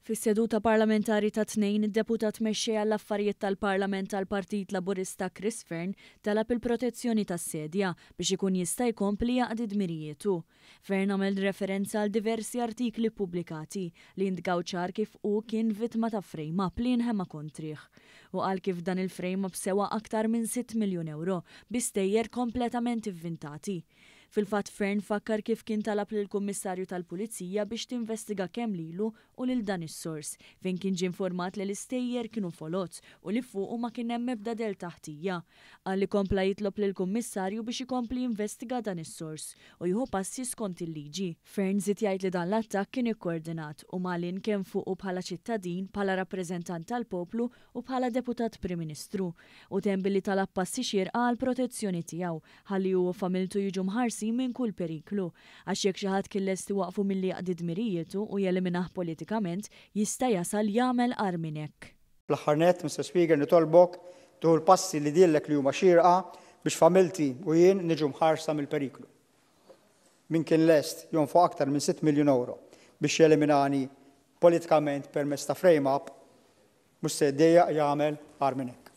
Fis-seduta parlamentari ta' tnejn, id-deputat mexxej għall-affarijiet tal-Parlament tal-Partit Laburista Chris Fern talab il-protezzjoni tas-sedja biex ikun jista' jkompli jaqdi dmirietu. Fern għamel referenza għal diversi artikli pubblikati li jindgaw ċar kif hu kien vittma ta' frame-up li nħema kontrih. U qal kif dan il-frame-up sewa aktar minn 6 miljun euro bistejjer kompletament inventati. Fil-fatt Fern fakkar kif kien talab lill-Kummissarju tal-Pulizija biex tinvestiga kemm lilu u lil dan is-sors fejn kien ġie informat li l-istejjer kienu folot u li fuqu ma kien hemm ebda del taħtija. Qal li kompla jitlob lill-Kummissarju biex ikompli jinvestiga dan is-sors u jieħu passi skont il-liġi. Fern żied jgħid li dan l-attakk kien ikkoordinat u malin kemm fuqu bħala ċittadin, bħala rappreżentant tal-poplu u bħala deputat Prim Ministru u temm billi talab passi xierqa għal protezzjoni tiegħu ħalli hu familtu jiġu mħarsi minn kull periklu, għax jekk xi ħadd kien lest iwaqfu milli jaqdi dmirietu u jeliminah politikament jista' jasal jagħmel qar minn hekk. Fl-aħħar nett, Mr. Speaker, nitolbok tuħu l-passi li dillek li huma xierqa biex familti u jien niġu mħarsa mill-periklu. Min kien lest jonfoq aktar minn 6 miljun euro biex jeliminani politikament permezz ta' frame-up mhux se jdejjaq jagħmel qar minn hekk.